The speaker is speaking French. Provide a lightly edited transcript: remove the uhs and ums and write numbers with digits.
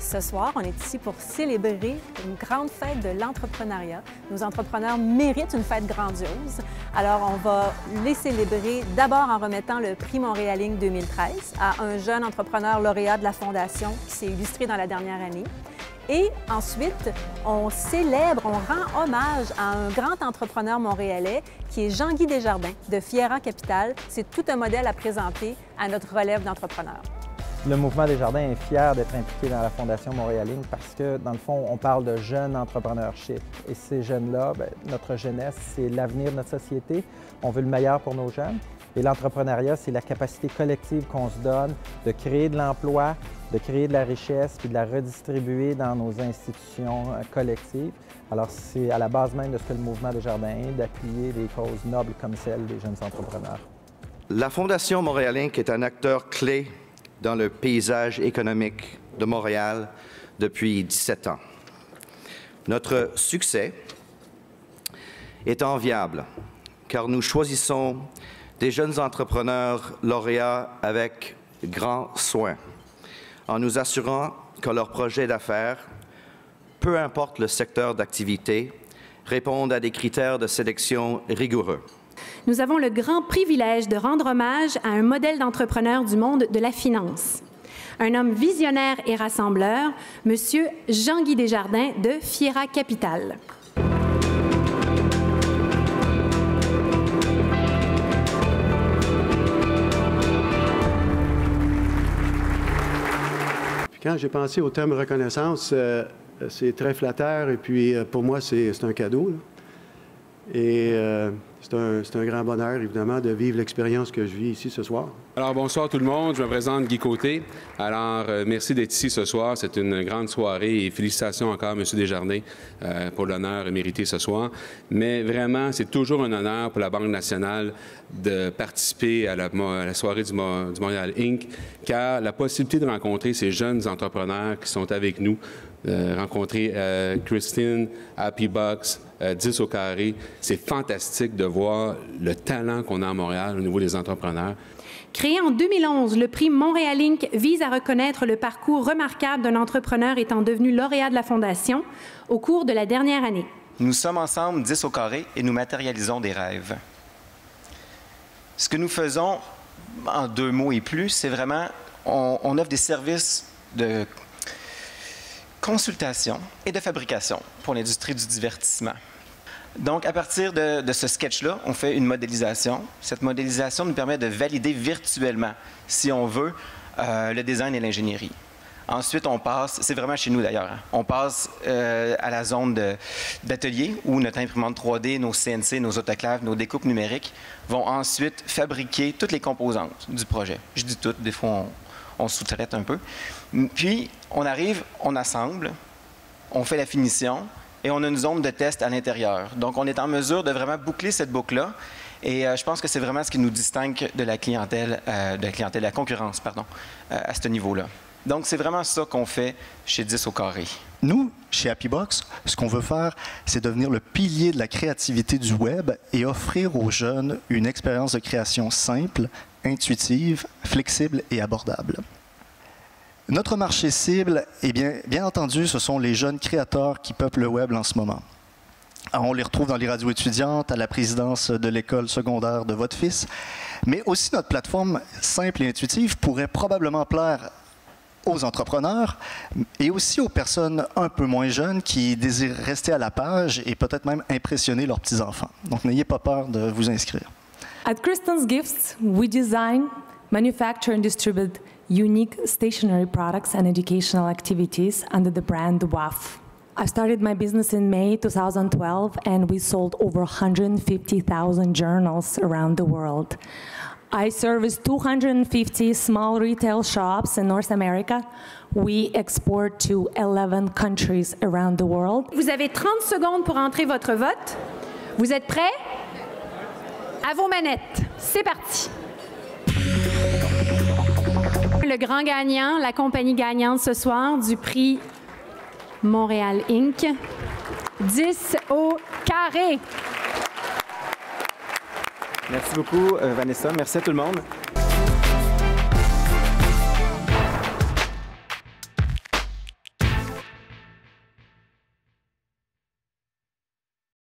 Ce soir, on est ici pour célébrer une grande fête de l'entrepreneuriat. Nos entrepreneurs méritent une fête grandiose. Alors, on va les célébrer d'abord en remettant le prix Montréal Inc. 2013 à un jeune entrepreneur lauréat de la Fondation qui s'est illustré dans la dernière année. Et ensuite, on célèbre, on rend hommage à un grand entrepreneur montréalais qui est Jean-Guy Desjardins de Fiera Capital. C'est tout un modèle à présenter à notre relève d'entrepreneurs. Le mouvement Desjardins est fier d'être impliqué dans la Fondation Montréal Inc. parce que, dans le fond, on parle de jeunes entrepreneurship. Et ces jeunes-là, notre jeunesse, c'est l'avenir de notre société. On veut le meilleur pour nos jeunes. Et l'entrepreneuriat, c'est la capacité collective qu'on se donne de créer de l'emploi, de créer de la richesse, puis de la redistribuer dans nos institutions collectives. Alors, c'est à la base même de ce que le mouvement Desjardins est, d'appuyer des causes nobles comme celle des jeunes entrepreneurs. La Fondation Montréal Inc. est un acteur clé dans le paysage économique de Montréal depuis 17 ans. Notre succès est enviable, car nous choisissons des jeunes entrepreneurs lauréats avec grand soin, en nous assurant que leurs projets d'affaires, peu importe le secteur d'activité, répondent à des critères de sélection rigoureux. Nous avons le grand privilège de rendre hommage à un modèle d'entrepreneur du monde de la finance. Un homme visionnaire et rassembleur, M. Jean-Guy Desjardins de Fiera Capital. Quand j'ai pensé au terme reconnaissance, c'est très flatteur et puis pour moi, c'est un cadeau, là. Et c'est un grand bonheur, évidemment, de vivre l'expérience que je vis ici ce soir. Alors, bonsoir tout le monde. Je me présente Guy Côté. Alors, merci d'être ici ce soir. C'est une grande soirée et félicitations encore, M. Desjardins, pour l'honneur mérité ce soir. Mais vraiment, c'est toujours un honneur pour la Banque nationale de participer à la soirée du Montréal Inc., car la possibilité de rencontrer ces jeunes entrepreneurs qui sont avec nous, rencontrer Christine, Happy Bucks, 10 au carré. C'est fantastique de voir le talent qu'on a à Montréal au niveau des entrepreneurs. Créé en 2011, le prix Montréal Inc. vise à reconnaître le parcours remarquable d'un entrepreneur étant devenu lauréat de la Fondation au cours de la dernière année. Nous sommes ensemble 10 au carré et nous matérialisons des rêves. Ce que nous faisons, en 2 mots et plus, c'est vraiment, on offre des services de consultation et de fabrication pour l'industrie du divertissement. Donc, à partir de ce sketch-là, on fait une modélisation. Cette modélisation nous permet de valider virtuellement, si on veut, le design et l'ingénierie. Ensuite, on passe, c'est vraiment chez nous d'ailleurs, hein, on passe à la zone d'atelier où notre imprimante 3D, nos CNC, nos autoclaves, nos découpes numériques vont ensuite fabriquer toutes les composantes du projet. Je dis toutes, des fois on sous-traite un peu. Puis, on arrive, on assemble, on fait la finition et on a une zone de test à l'intérieur. Donc, on est en mesure de vraiment boucler cette boucle-là. Et je pense que c'est vraiment ce qui nous distingue de la clientèle, de la concurrence, pardon, à ce niveau-là. Donc, c'est vraiment ça qu'on fait chez 10 au carré. Nous, chez Happy Bucks, ce qu'on veut faire, c'est devenir le pilier de la créativité du web et offrir aux jeunes une expérience de création simple, intuitive, flexible et abordable. Notre marché cible, eh bien entendu, ce sont les jeunes créateurs qui peuplent le web en ce moment. Alors, on les retrouve dans les radios étudiantes, à la présidence de l'école secondaire de votre fils, mais aussi notre plateforme simple et intuitive pourrait probablement plaire aux entrepreneurs et aussi aux personnes un peu moins jeunes qui désirent rester à la page et peut-être même impressionner leurs petits-enfants. Donc, n'ayez pas peur de vous inscrire. At Kristen's Gifts, we design, manufacture and distribute unique stationery products and educational activities under the brand WAF. I started my business in May 2012 and we sold over 150,000 journals around the world. I service 250 small retail shops in North America. We export to 11 countries around the world. Vous avez 30 secondes pour entrer votre vote. Vous êtes prêts? À vos manettes. C'est parti. Le grand gagnant, la compagnie gagnante ce soir du prix Montréal Inc. 10 au carré. Merci beaucoup, Vanessa. Merci à tout le monde.